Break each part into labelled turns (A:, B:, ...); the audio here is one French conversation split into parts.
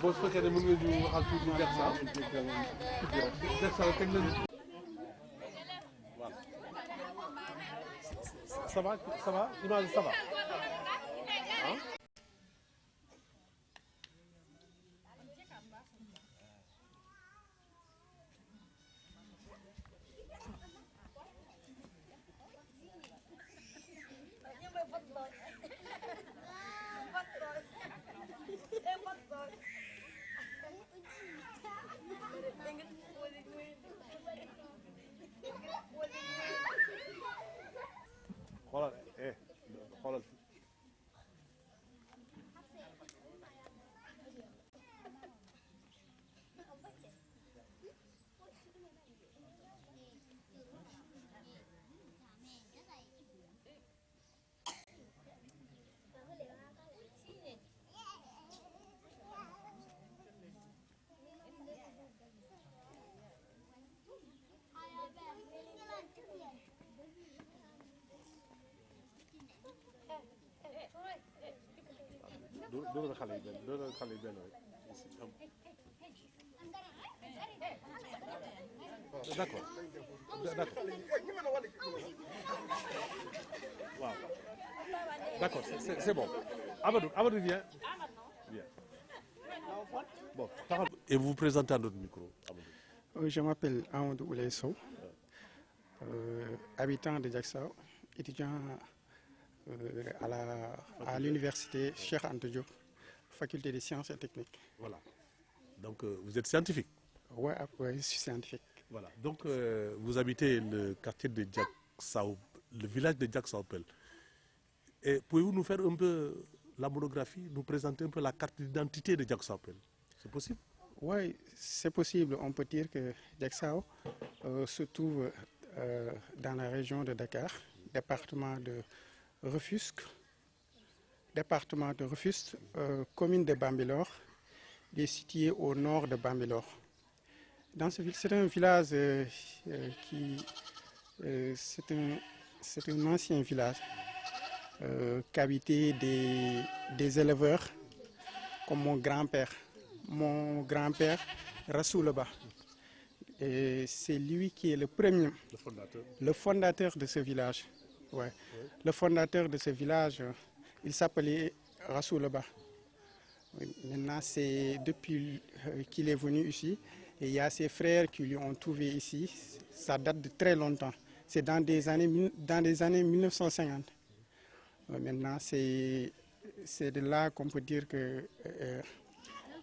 A: boo su fekkee ne mën nga ñu waxal tuuti Versa. Versa kañ la ñu. voilà. ça va image ça va ah. xoolal xoolal D'accord. D'accord. Wow. D'accord, c'est bon. Amadou, viens. Viens. Bon, et vous vous présentez à notre micro, Amadou.
B: Je m'appelle Amadou Oulesso, habitant de Diacksao, étudiant à l'université Cheikh Anta Diop, faculté des sciences et techniques.
A: Voilà. Donc vous êtes scientifique?
B: Ouais, je suis scientifique.
A: Voilà. Donc vous habitez le quartier de Diacksao, le village de Diacksao-Peul. Et pouvez-vous nous faire un peu la monographie, nous présenter un peu la carte d'identité de Diacksao-Peul? C'est possible?
B: Oui, c'est possible. On peut dire que Diacksao se trouve dans la région de Dakar, département de Rufisque, commune de Bambilor, il est situé au nord de Bambilor. C'est un village c'est un ancien village qu'habitaient des éleveurs comme mon grand-père. Mon grand-père, Rassoulaba. Et c'est lui qui est le fondateur de ce village. Ouais. Oui. Le fondateur de ce village, il s'appelait Rassoulaba. Maintenant, c'est depuis qu'il est venu ici, et il y a ses frères qui lui ont trouvé ici. Ça date de très longtemps. C'est dans des années 1950. Maintenant, c'est de là qu'on peut dire que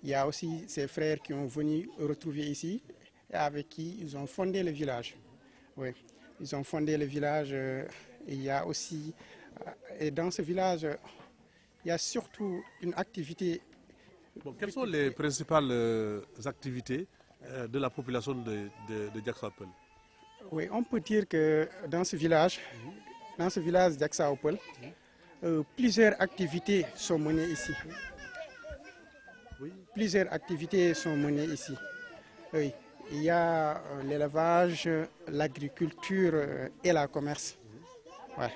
B: il y a aussi ses frères qui ont venu retrouver ici, et avec qui ils ont fondé le village. Oui, ils ont fondé le village. Il y a aussi, et dans ce village, il y a surtout une activité.
A: Bon, quelles sont les principales activités de la population de Diacksao-Peul?
B: Oui, on peut dire que dans ce village Diacksao-Peul, plusieurs activités sont menées ici. Oui. Plusieurs activités sont menées ici. Oui. Il y a l'élevage, l'agriculture et le commerce. Ouais.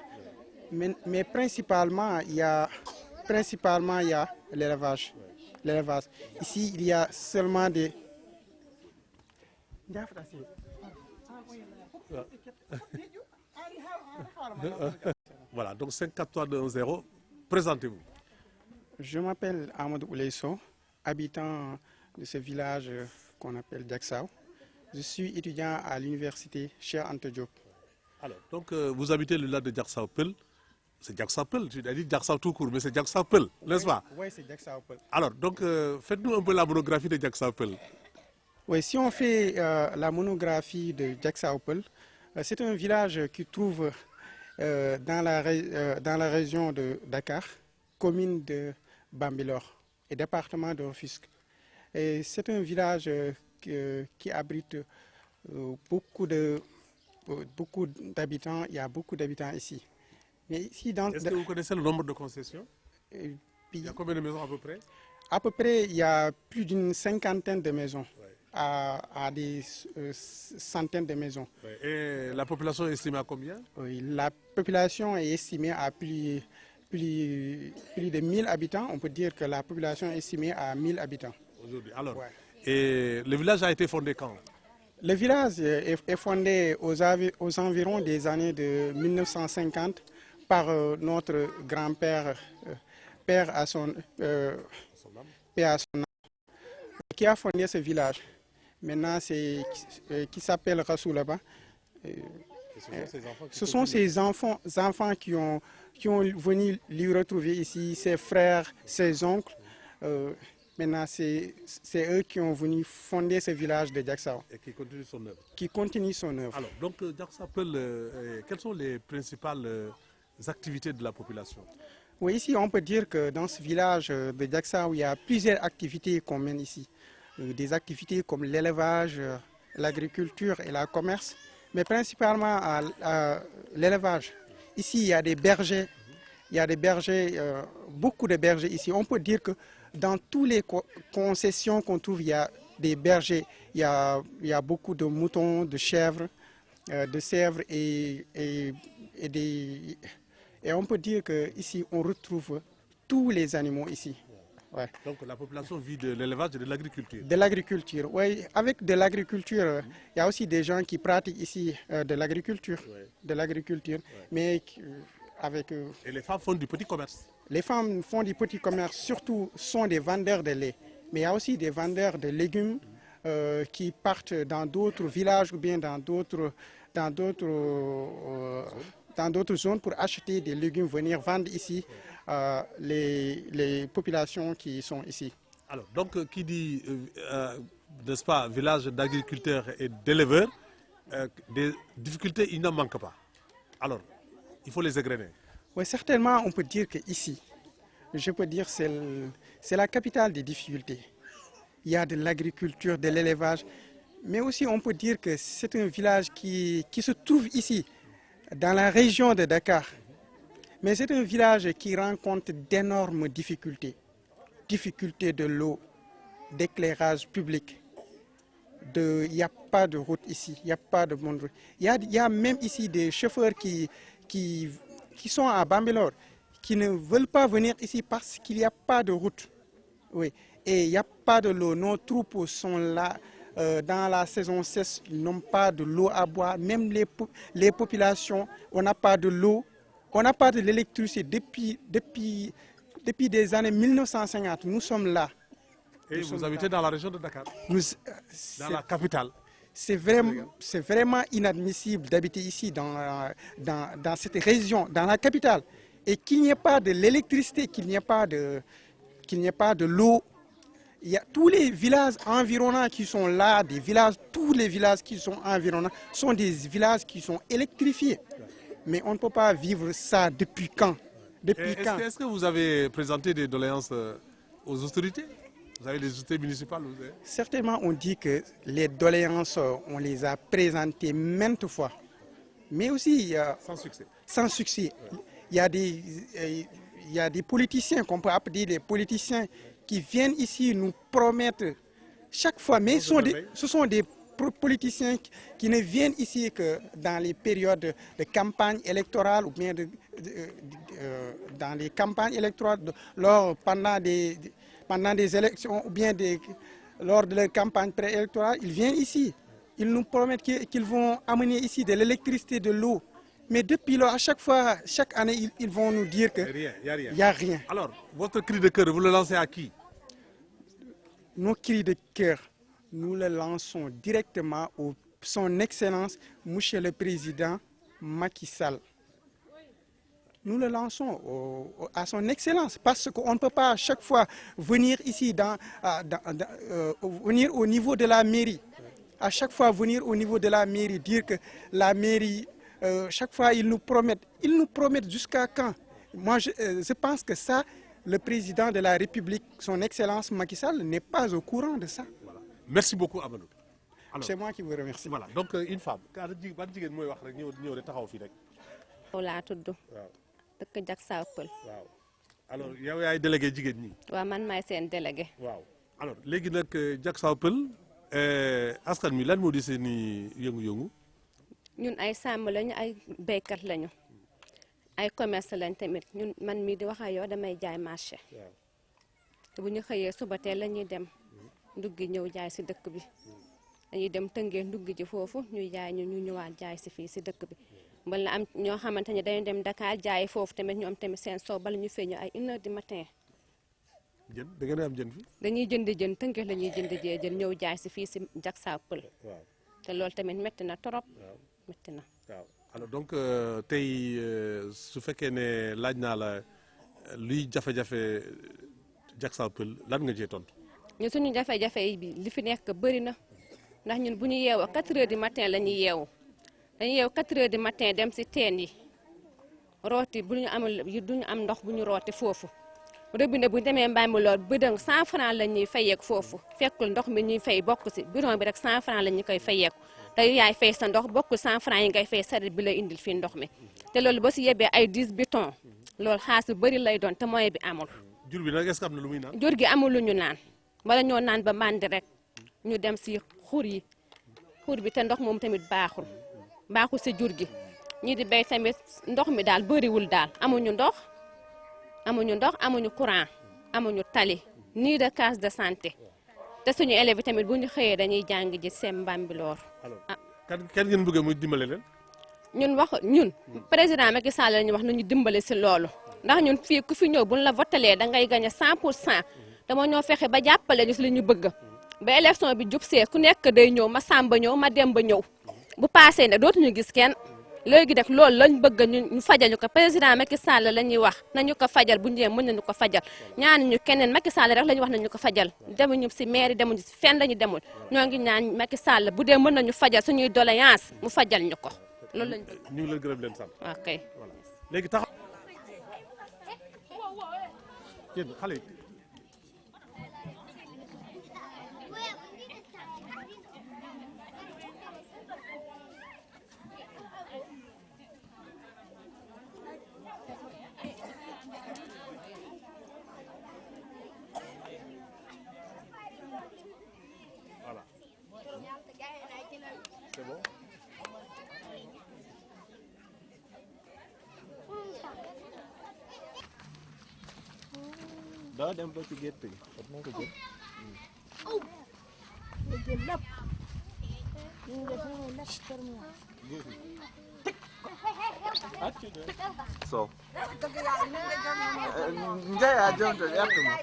B: Mais principalement, il y a l'élevage. Ici, il y a seulement des...
A: Voilà, donc 54320, présentez-vous.
B: Je m'appelle Amadou Oulesso, habitant de ce village qu'on appelle Diacksao. Je suis étudiant à l'université Cheikh Anta Diop.
A: Alors, donc vous habitez le lac de Diacksao-Peul. C'est Diacksao-Peul, tu as dit Diacksao tout court, mais c'est Diacksao-Peul, n'est-ce pas?
B: Oui, c'est Diacksao-Peul.
A: Alors, donc faites-nous un peu la monographie de Diacksao-Peul.
B: Oui, si on fait la monographie de Diacksao-Peul, c'est un village qui trouve dans la région de Dakar, commune de Bambilor et département de Rufisque. C'est un village qui abrite beaucoup d'habitants. Il y a beaucoup d'habitants ici.
A: Est-ce que vous connaissez le nombre de concessions? Il y a combien de maisons à peu près?
B: À peu près, il y a plus d'une cinquantaine de maisons, à des centaines de maisons.
A: Ouais. Et la population est estimée à combien?
B: Oui, la population est estimée à plus de 1000 habitants. On peut dire que la population est estimée à 1000 habitants.
A: Aujourd'hui. Alors, et le village a été fondé quand?
B: Le village est fondé aux environs des années de 1950 par notre grand-père, père à son âme, qui a fondé ce village. Maintenant, qui s'appelle Rassoulaba. Ce sont ses enfants qui ont venu lui retrouver ici, ses frères, ses oncles. Maintenant, c'est eux qui ont venu fonder ce village de Diacksao.
A: Et qui continue son œuvre.
B: Qui continue son œuvre.
A: Alors, donc, Diacksao-Peul, quelles sont les principales activités de la population?
B: Oui, ici, on peut dire que dans ce village de Diacksao, il y a plusieurs activités qu'on mène ici. Des activités comme l'élevage, l'agriculture et le commerce, mais principalement l'élevage. Ici, il y a des bergers. Il y a des bergers, beaucoup de bergers ici. On peut dire que dans toutes les concessions qu'on trouve, il y a des bergers. Il y a beaucoup de moutons, de chèvres, et Et on peut dire qu'ici, on retrouve tous les animaux ici. Ouais.
A: Donc la population vit de l'élevage et de l'agriculture.
B: De l'agriculture, oui. Avec de l'agriculture, il y a aussi des gens qui pratiquent ici de l'agriculture.
A: Ouais.
B: De l'agriculture.
A: Ouais.
B: Mais avec...
A: Et les femmes font du petit commerce.
B: Les femmes font du petit commerce, surtout sont des vendeurs de lait. Mais il y a aussi des vendeurs de légumes qui partent dans d'autres villages ou bien dans d'autres zones pour acheter des légumes, venir vendre ici les populations qui sont ici.
A: Alors, donc, qui dit, n'est-ce pas, village d'agriculteurs et d'éleveurs, des difficultés, il n'en manque pas. Alors, il faut les égrener.
B: Oui, certainement, on peut dire qu'ici, je peux dire que c'est la capitale des difficultés. Il y a de l'agriculture, de l'élevage, mais aussi on peut dire que c'est un village qui se trouve ici, dans la région de Dakar. Mais c'est un village qui rencontre d'énormes difficultés. Difficultés de l'eau, d'éclairage public. Il n'y a pas de route ici, il n'y a pas de bonne route. Il y a même ici des chauffeurs qui sont à Bambilor, qui ne veulent pas venir ici parce qu'il n'y a pas de route. Oui. Et il n'y a pas de l'eau. Nos troupeaux sont là dans la saison sèche, ils n'ont pas de l'eau à boire. Même les populations, on n'a pas de l'eau, on n'a pas de l'électricité depuis des années 1950. Nous sommes là.
A: Et vous habitez dans la région de Dakar, dans la capitale.
B: C'est vraiment inadmissible d'habiter ici, dans cette région, dans la capitale, et qu'il n'y ait pas de l'électricité, qu'il n'y ait pas de l'eau. Il y a tous les villages environnants qui sont là, tous les villages qui sont environnants sont des villages qui sont électrifiés. Mais on ne peut pas vivre ça depuis quand?
A: Est-ce que vous avez présenté des doléances aux autorités? Vous avez les autorités municipales?
B: Certainement, on dit que les doléances, on les a présentées maintes fois. Mais aussi...
A: sans succès.
B: Sans succès. Il y a des politiciens, qu'on peut appeler des politiciens, qui viennent ici nous promettre chaque fois. Mais ce sont des politiciens qui ne viennent ici que dans les périodes de campagne électorale ou bien dans les campagnes électorales pendant des élections ou bien lors de leur campagne préélectorale. Ils viennent ici. Ils nous promettent qu'ils vont amener ici de l'électricité, de l'eau. Mais depuis là, à chaque fois, chaque année, ils vont nous dire qu'il n'y a rien.
A: Alors, votre cri de cœur, vous le lancez à qui?
B: Nos cris de cœur, nous le lançons directement à son Excellence, Monsieur le Président Macky Sall. Nous le lançons à son Excellence parce qu'on ne peut pas à chaque fois venir ici, venir au niveau de la mairie. À chaque fois venir au niveau de la mairie, dire que la mairie... chaque fois, ils nous promettent jusqu'à quand? Moi, je pense que ça, le président de la République, son Excellence Macky Sall, n'est pas au courant de ça.
A: Voilà. Merci beaucoup, Amadou.
B: C'est moi qui vous remercie.
A: Voilà, donc une femme.
C: dëkk Jak Saw Pël.
A: waaw alors yow yaay délégué jigéen ñi.
C: waaw man maay seen délégué.
A: waaw alors léegi nag Jak Saw Pël askan mi lan moo di seen i yëngu-yëngu.
C: ñun ay sàmm lañu ay béykat lañu ay commerce lañ tamit ñun man mii di wax ak yow damay jaay marché. te bu ñu xëyee suba teel la ñuy dem nduggi ñëw jaay si dëkk bi dañuy dem tëngee nduggi ji foofu ñuy jaay ñu ñëwaat jaay si fii si dëkk bi. wala am ñoo xamante ne dañu dem Dakar jaay foofu tamit ñu am tamit seen soow bala ñu feeñu ay 1h du matin.
A: jën da ngeen am jën fi.
C: dañuy jënd jën tënkee la ñuy jënd jën ñëw jaay si fii si Jak Saw Pël.
A: waaw
C: te loolu tamit métti na trop. métti na.
A: waaw alors donc tey su fekkee ne laaj naa la luy jafe-jafe Jak Saw Pël lan nga cee tontu.
C: ñun suñu jafe-jafe yi bi li fi nekk bëri na ndax ñun bu ñu yeewoo 4h du matin la ñuy yeewu. dañuy yeew 4h du matin dem si teen yi rooti bu ñu amul duñu am ndox bu ñu rooti foofu robinet bu ñu demee Bambilor bidon 100 francs la ñuy fayeeku foofu fekkul ndox mi ñuy fay bokk si bidon bi rek 100 francs la ñu koy fayeeku te yaay fay sa ndox bokkul 100 francs yi ngay fay saret bi la indil fii ndox mi te loolu ba si yebee ay 10 biton loolu xaalis bu bëri lay doon te moyen bi amul.
A: jur bi nag est-ce que am na lu muy naan.
C: jur gi amul lu ñu naan wala ñoo naan ba màndi rek ñu dem si xur bi te ndox moom tamit baaxul si jur gi ñii di béy tamit ndox mi daal bëriwul daal amuñu ndox amuñu courant amuñu tali ni de case de santé te suñu élèves yi tamit bu ñu xëyee dañuy jàng ji seen Bambilor.
A: alors kan ngeen bëgg muy dimbale leen.
C: ñun président Macky Sall la ñu wax nañu dimbale si loolu ndax ñun fii ku fi ñëw buñ la votalee da ngay gagné 100% dama ñoo fexe ba jàppale ñu si li ñu bëgg ba élection bi jub see ku nekk day ñëw ma Samba ñëw ma Demba ñëw bu paasee ne dootuñu gis kenn léegi nag loolu lañ bëgg ñu fajal ñu ko président Macky Sall la ñuy wax nañu ko fajal bu ñëwee mën nañu ko fajal ñaanuñu keneen Macky Sall rek la ñuy wax nañu ko fajal demuñu si mairie demuñu si fenn lañu demul ñoo ngi ñaan Macky Sall bu dee mën nañu fajal suñuy doléance mu fajal ñu ko loolu lañ bëgg.
A: ñu ngi leen gërëm leen sant.
C: ok
A: voilà léegi taxaw. yéen xale yi. Voilà. C'est bon.
D: doo dem ba ci gerte gi foofu moo ko jël. so njay a jonto yartuma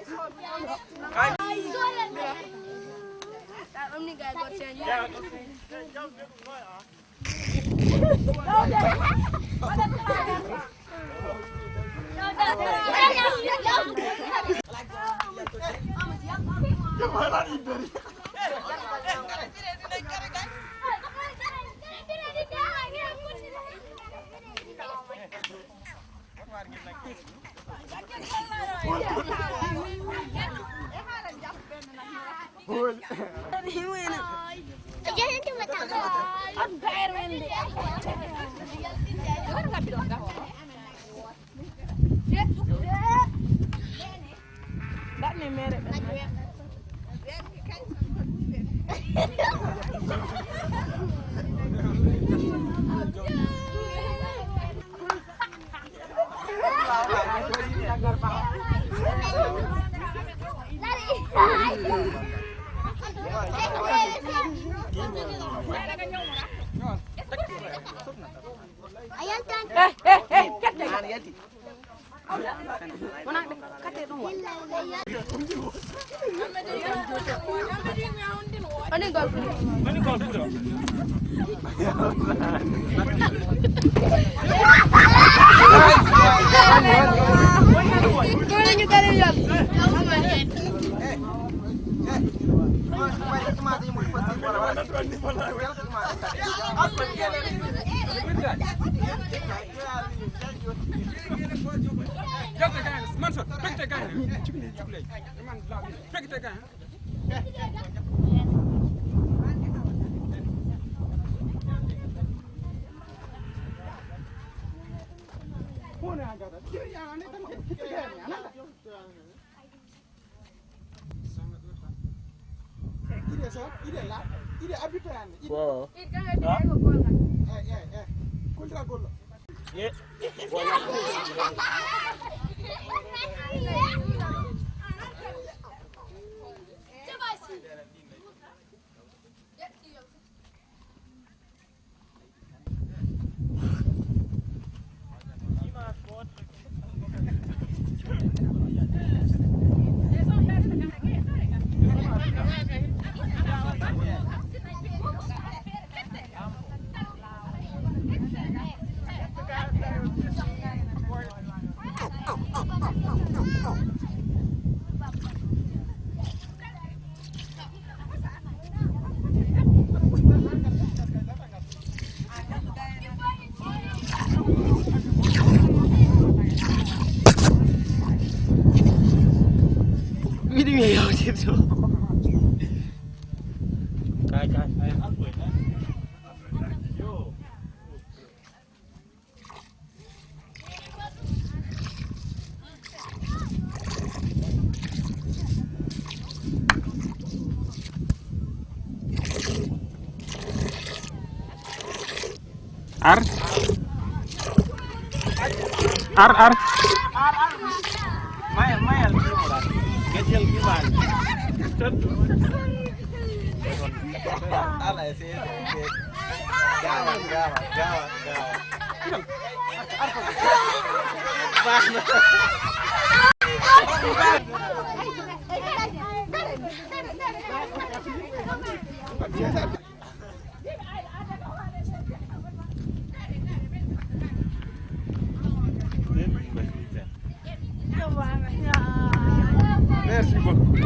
B: Ar ar
D: Mayal kecil gimana? Ala sih. Gawat. Merci beaucoup.